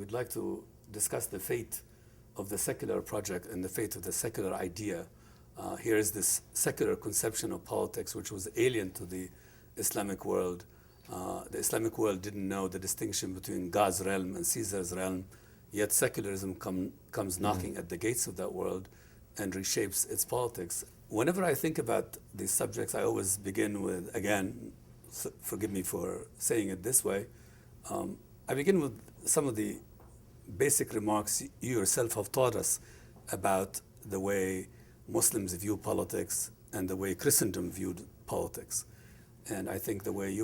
we'd like to discuss the fate of the secular project and the fate of the secular idea. Here is this secular conception of politics, which was alien to the Islamic world. The Islamic world didn't know the distinction between God's realm and Caesar's realm, yet secularism comes knocking at the gates of that world and reshapes its politics. Whenever I think about these subjects, I always begin with, again, forgive me for saying it this way, I begin with some of the basic remarks you yourself have taught us about the way Muslims view politics and the way Christendom viewed politics. And I think the way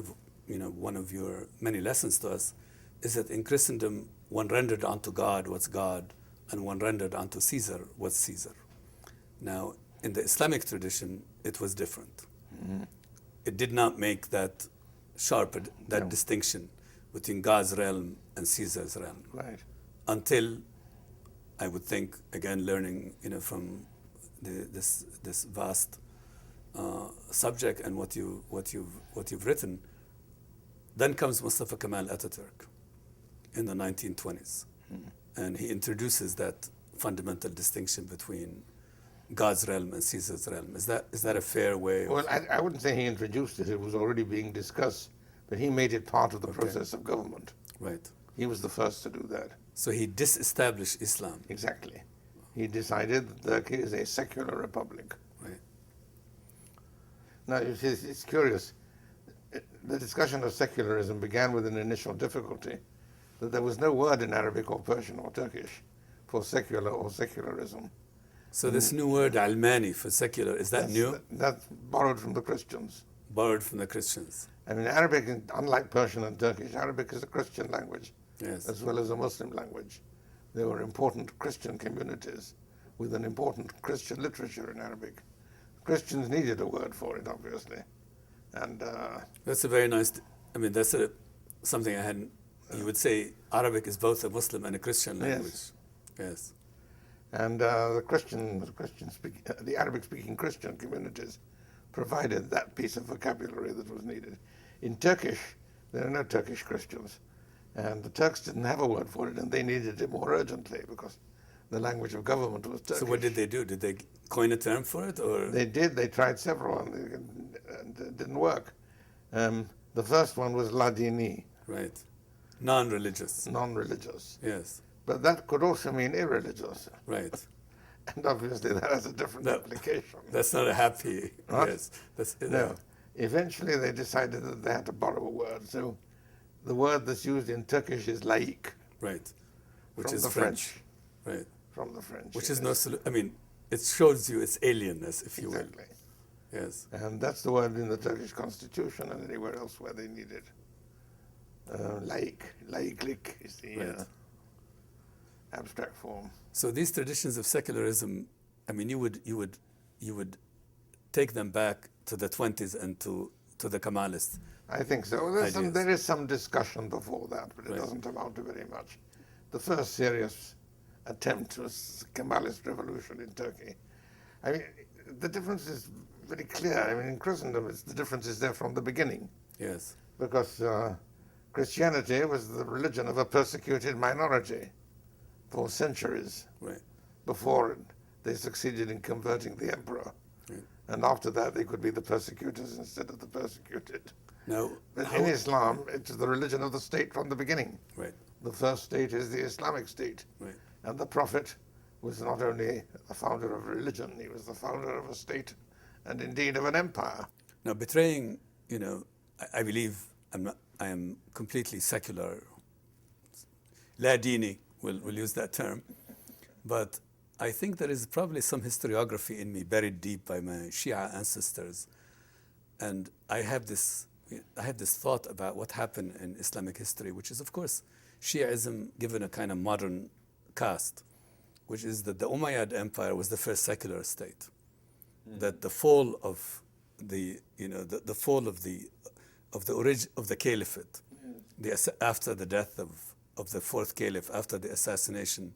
one of your many lessons to us is that in Christendom, one rendered unto God what's God, and one rendered unto Caesar what's Caesar. Now, in the Islamic tradition, it was different. Mm-hmm. It did not make that distinction between God's realm and Caesar's realm. Right. Until, I would think, again, learning from this vast subject and what you've written, then comes Mustafa Kemal Ataturk in the 1920s. And he introduces that fundamental distinction between God's realm and Caesar's realm. Is that a fair way? Well, I wouldn't say he introduced it. It was already being discussed, but he made it part of the process of government. Right. He was the first to do that. So he disestablished Islam. Exactly. He decided that Turkey is a secular republic. Right. Now, it's curious. The discussion of secularism began with an initial difficulty, that there was no word in Arabic or Persian or Turkish for secular or secularism. So this new word, Almani, for secular, is that new? That's borrowed from the Christians. Borrowed from the Christians. I mean, Arabic, unlike Persian and Turkish, Arabic is a Christian language, yes, as well as a Muslim language. There were important Christian communities with an important Christian literature in Arabic. Christians needed a word for it, obviously. And that's a very nice, that's something I hadn't, you would say Arabic is both a Muslim and a Christian language. Yes. And the Arabic-speaking Christian communities provided that piece of vocabulary that was needed. In Turkish, there are no Turkish Christians, and the Turks didn't have a word for it, and they needed it more urgently because the language of government was Turkish. So what did they do? Did they coin a term for it, or? They did. They tried several, and it didn't work. The first one was Ladini. Right. Non-religious. Non-religious. Yes. But that could also mean irreligious. Right. And obviously that has a different application. That's not a happy, huh? Yes. No. Eventually they decided that they had to borrow a word. So the word that's used in Turkish is laik. Right. Which from is the French. Right. From the French. Which is no, it shows you its alienness, if you will. Exactly. Yes. And that's the word in the Turkish constitution and anywhere else where they need it. Laiklik is the abstract form. So these traditions of secularism, you would take them back to the 20s and to the Kemalists. I think so. There is some discussion before that, but it doesn't amount to very much. The first serious attempt was Kemalist revolution in Turkey. The difference is very clear. In Christendom, the difference is there from the beginning. Yes. Because Christianity was the religion of a persecuted minority for centuries before they succeeded in converting the emperor. Right. And after that, they could be the persecutors instead of the persecuted. No. But in Islam, it's the religion of the state from the beginning. Right. The first state is the Islamic state. Right. And the Prophet was not only the founder of religion, he was the founder of a state and indeed of an empire. Now, betraying, I believe I am completely secular. La dini, we'll use that term. But I think there is probably some historiography in me buried deep by my Shia ancestors. And I have this thought about what happened in Islamic history, which is, of course, Shiaism given a kind of modern cast, which is that the Umayyad Empire was the first secular state. That the fall of the fall of the caliphate, after the death of the fourth caliph, after the assassination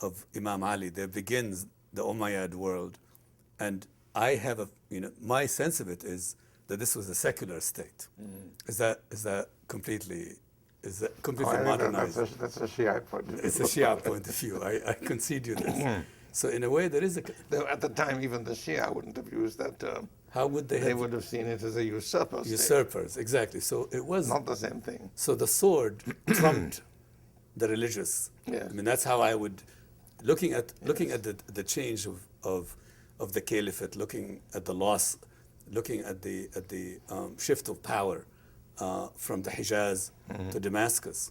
of Imam Ali, there begins the Umayyad world, and I have my sense of it is that this was a secular state. Is that completely is completely modernized. That's a Shiite point of view. It's a Shia point of view. I concede you this. So in a way, there is a... Though at the time, even the Shia wouldn't have used that term. How would they have... They would have seen it as a usurper state. Usurpers, exactly. So it was... Not the same thing. So the sword trumped the religious. Yeah. I mean, that's how I would... Looking at the change of the caliphate, looking at the loss, looking at the shift of power from the Hijaz to Damascus,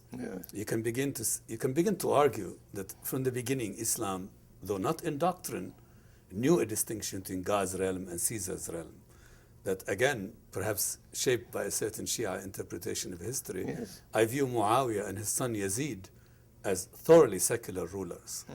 you can begin to argue that from the beginning Islam, though not in doctrine, knew a distinction between God's realm and Caesar's realm. That again, perhaps shaped by a certain Shia interpretation of history. Yes. I view Muawiyah and his son Yazid as thoroughly secular rulers.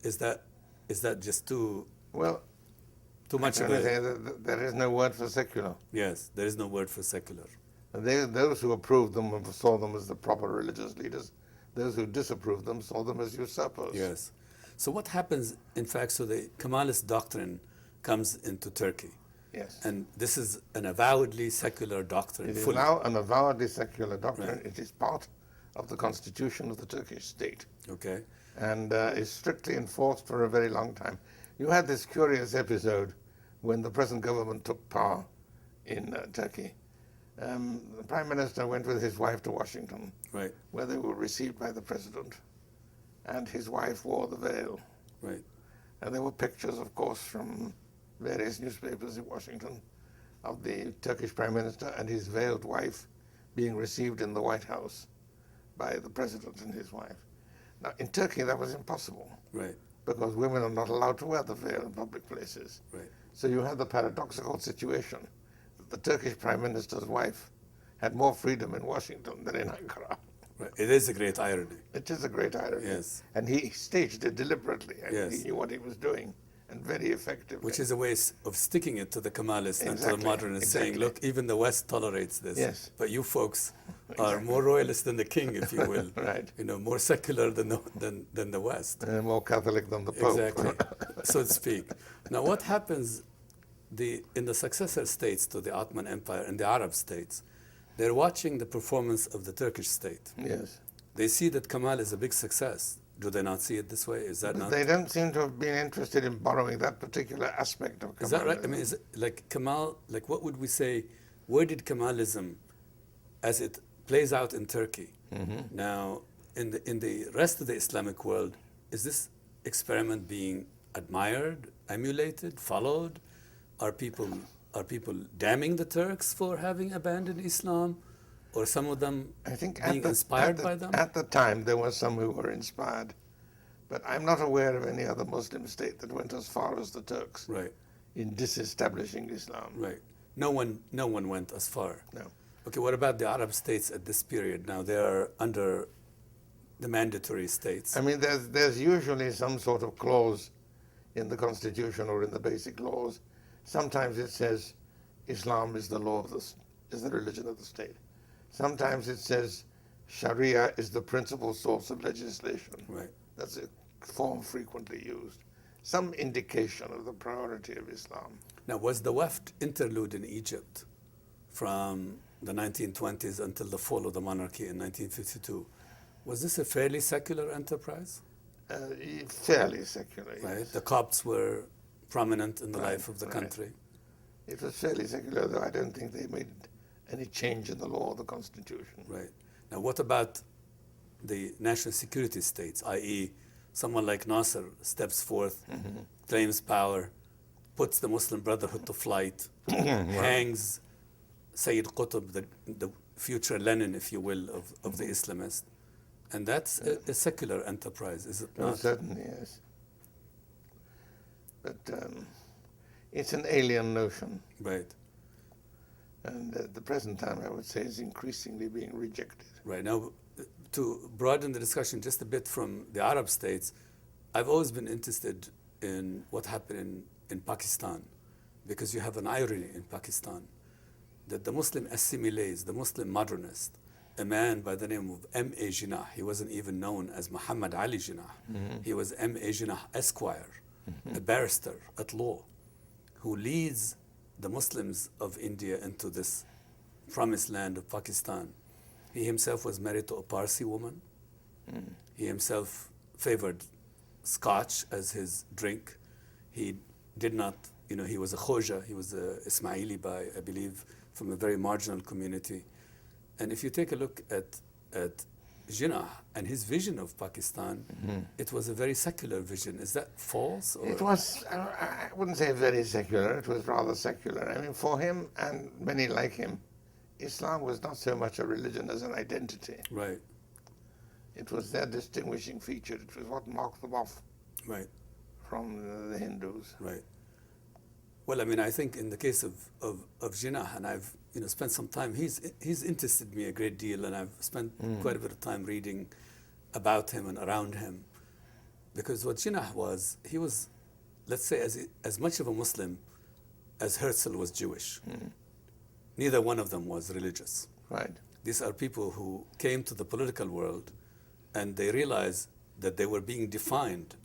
Is that just too much of a... There is no word for secular. Yes, there is no word for secular. Those who approved them saw them as the proper religious leaders. Those who disapproved them saw them as usurpers. Yes. So what happens, in fact, so the Kemalist doctrine comes into Turkey. Yes. And this is an avowedly secular doctrine. It is now an avowedly secular doctrine. Right. It is part of the constitution of the Turkish state. Okay. And is strictly enforced for a very long time. You had this curious episode when the present government took power in Turkey. The Prime Minister went with his wife to Washington, right, where they were received by the President. And his wife wore the veil. Right. And there were pictures, of course, from various newspapers in Washington of the Turkish Prime Minister and his veiled wife being received in the White House by the President and his wife. Now, in Turkey, that was impossible. Right. Because women are not allowed to wear the veil in public places. Right. So you had the paradoxical situation that the Turkish Prime Minister's wife had more freedom in Washington than in Ankara. Right. It is a great irony. It is a great irony. Yes. And he staged it deliberately. And yes. He knew what he was doing, and very effectively. Which is a way of sticking it to the Kemalists and to the modernists, saying, look, even the West tolerates this. Yes. But you folks are more royalist than the king, if you will. Right. You know, more secular than the West. And more Catholic than the Pope. Exactly, so to speak. Now, what happens in the successor states to the Ottoman Empire and the Arab states? They're watching the performance of the Turkish state. Yes. They see that Kemal is a big success. Do they not see it this way? Is that not? They don't seem to have been interested in borrowing that particular aspect of Kemalism. Is that right? I mean, is it like Kemal, like what would we say, where did Kemalism, as it plays out in Turkey, now in the rest of the Islamic world, is this experiment being admired, emulated, followed? Are people damning the Turks for having abandoned Islam, or some of them being inspired by them? At the time, there were some who were inspired, but I'm not aware of any other Muslim state that went as far as the Turks in disestablishing Islam. Right. No one went as far. No. Okay. What about the Arab states at this period? Now they are under the mandatory states. I mean, there's usually some sort of clause in the constitution or in the basic laws. Sometimes it says Islam is the law of is the religion of the state. Sometimes it says Sharia is the principal source of legislation. Right. That's a form frequently used. Some indication of the priority of Islam. Now, was the Wafd interlude in Egypt from the 1920s until the fall of the monarchy in 1952, was this a fairly secular enterprise? Fairly secular, right. Yes. The Copts were prominent in the life of the country. It was fairly secular, though I don't think they made any change in the law or the constitution. Right. Now, what about the national security states, i.e., someone like Nasser steps forth, claims power, puts the Muslim Brotherhood to flight, hangs Sayyid Qutb, the future Lenin, if you will, of the Islamists. And that's a secular enterprise, is it not? Oh, certainly, yes. But it's an alien notion. Right. And at the present time, I would say, is increasingly being rejected. Right. Now, to broaden the discussion just a bit from the Arab states, I've always been interested in what happened in Pakistan, because you have an irony in Pakistan, that the Muslim assimilates, the Muslim modernist, a man by the name of M.A. Jinnah. He wasn't even known as Muhammad Ali Jinnah. He was M.A. Jinnah Esquire, a barrister at law, who leads the Muslims of India into this promised land of Pakistan. He himself was married to a Parsi woman. He himself favored Scotch as his drink. He did not, he was a Khoja, he was a Ismaili by, I believe, from a very marginal community. And if you take a look at Jinnah and his vision of Pakistan, it was a very secular vision. Is that false? Or? It was, I wouldn't say very secular, it was rather secular. I mean, for him and many like him, Islam was not so much a religion as an identity. Right. It was their distinguishing feature. It was what marked them off right. from the Hindus. Right. Well, I mean, I think in the case of Jinnah, and I've spent some time, he's interested me a great deal, and I've spent quite a bit of time reading about him and around him. Because what Jinnah was, he was, let's say, as much of a Muslim as Herzl was Jewish. Neither one of them was religious. Right. These are people who came to the political world and they realized that they were being defined,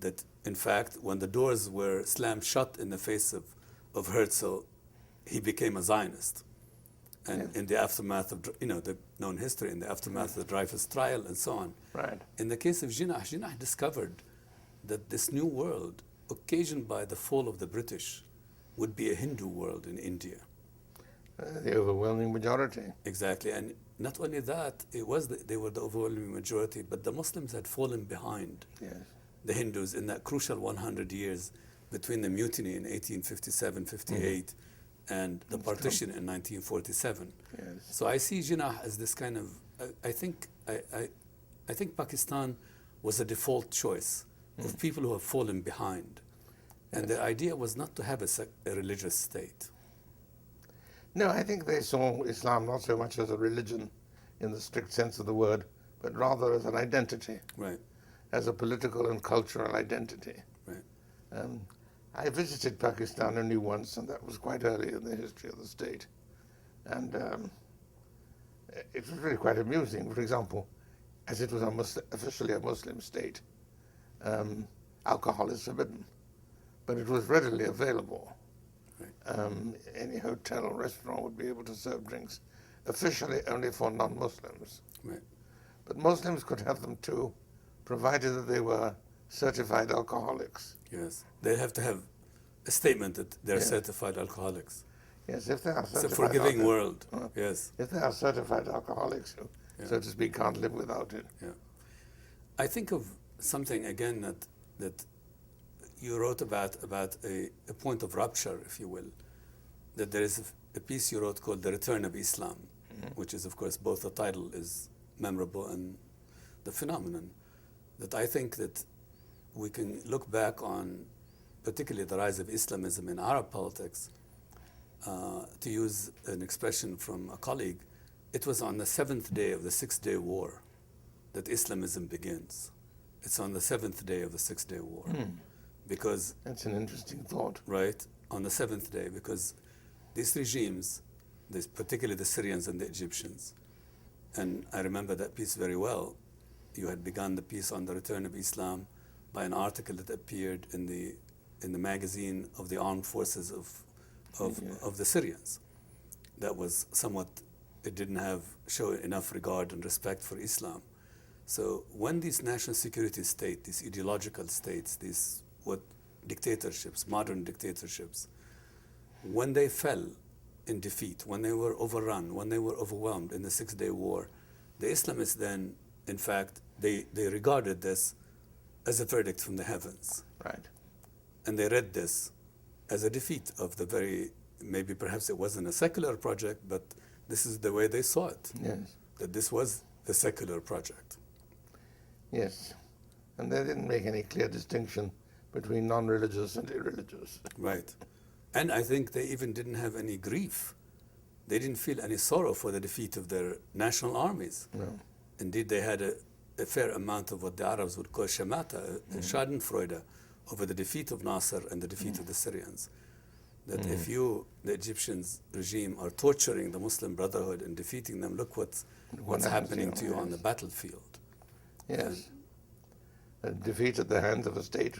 that in fact, when the doors were slammed shut in the face of Herzl, he became a Zionist. And in the aftermath of, the known history, in the aftermath of the Dreyfus trial and so on. Right. In the case of Jinnah discovered that this new world, occasioned by the fall of the British, would be a Hindu world in India. The overwhelming majority. Exactly, and not only that, they were the overwhelming majority, but the Muslims had fallen behind the Hindus in that crucial 100 years between the mutiny in 1857-58 and the partition in 1947. Yes. So I see Jinnah as this kind of, I think Pakistan was a default choice of people who have fallen behind. And the idea was not to have a religious state. No, I think they saw Islam not so much as a religion in the strict sense of the word, but rather as an identity, right, as a political and cultural identity. Right. I visited Pakistan only once, and that was quite early in the history of the state. And it was really quite amusing. For example, as it was officially a Muslim state, alcohol is forbidden, but it was readily available. Any hotel or restaurant would be able to serve drinks, officially only for non-Muslims. Right. But Muslims could have them too, provided that they were certified alcoholics. Yes, they have to have a statement that they're certified alcoholics. Yes, if they are certified. It's a forgiving world. Yes. If they are certified alcoholics, so to speak, can't live without it. Yeah. I think of something again that you wrote about a point of rupture, if you will, that there is a piece you wrote called The Return of Islam, which is, of course, both the title is memorable and the phenomenon, that I think that we can look back on, particularly the rise of Islamism in Arab politics. To use an expression from a colleague, it was on the 7th day of the 6-day war that Islamism begins. It's on the 7th day of the 6-day war. Because that's an interesting thought. Right, on the 7th day, because these regimes, particularly the Syrians and the Egyptians, and I remember that piece very well. You had begun the piece on the return of Islam by an article that appeared in the magazine of the armed forces of the Syrians. That was somewhat, it didn't show enough regard and respect for Islam. So when these national security states, these ideological states, these dictatorships, modern dictatorships, when they fell in defeat, when they were overrun, when they were overwhelmed in the 6-day war, the Islamists then, in fact, they regarded this as a verdict from the heavens. Right. And they read this as a defeat of maybe perhaps it wasn't a secular project, but this is the way they saw it. Yes. That this was the secular project. Yes. And they didn't make any clear distinction between non-religious and irreligious. Right. And I think they even didn't have any grief. They didn't feel any sorrow for the defeat of their national armies. No. Indeed, they had a fair amount of what the Arabs would call shamata, schadenfreude, over the defeat of Nasser and the defeat of the Syrians. That if the Egyptians regime are torturing the Muslim Brotherhood and defeating them, look what's happening to you on the battlefield. Yes. Defeat at the hands of a state,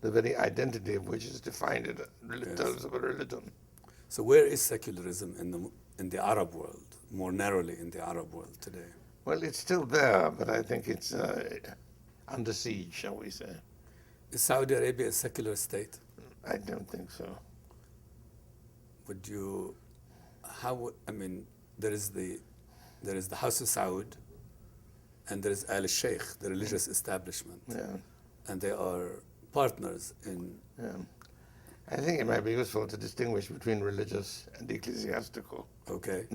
the very identity of which is defined in terms of a religion. So where is secularism in the Arab world, more narrowly in the Arab world today? Well, it's still there, but I think it's under siege, shall we say. Is Saudi Arabia a secular state? I don't think so. Would you, I mean, there is the House of Saud, and there is Al Sheikh, the religious establishment. Yeah. And they are partners in... Yeah. I think it might be useful to distinguish between religious and ecclesiastical. Okay.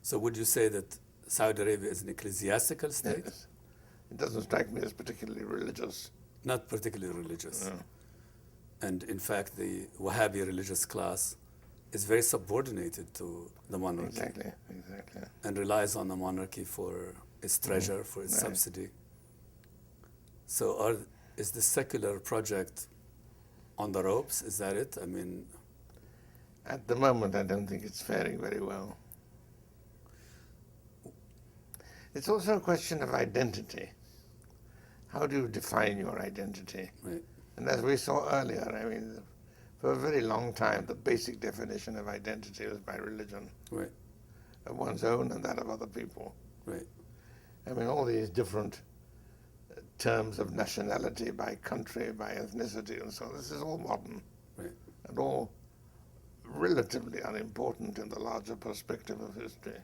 So would you say that Saudi Arabia is an ecclesiastical state? Yes. It doesn't strike me as particularly religious. Not particularly religious. No. And in fact, the Wahhabi religious class is very subordinated to the monarchy. Exactly. And relies on the monarchy for its treasure, for its subsidy. So is the secular project on the ropes? Is that it? I mean... At the moment, I don't think it's faring very well. It's also a question of identity. How do you define your identity? Right. And as we saw earlier, I mean, for a very long time, the basic definition of identity was by religion. Right. Of one's own and that of other people. Right. I mean, all these different terms of nationality, by country, by ethnicity, and so on. This is all modern. Right. And all relatively unimportant in the larger perspective of history.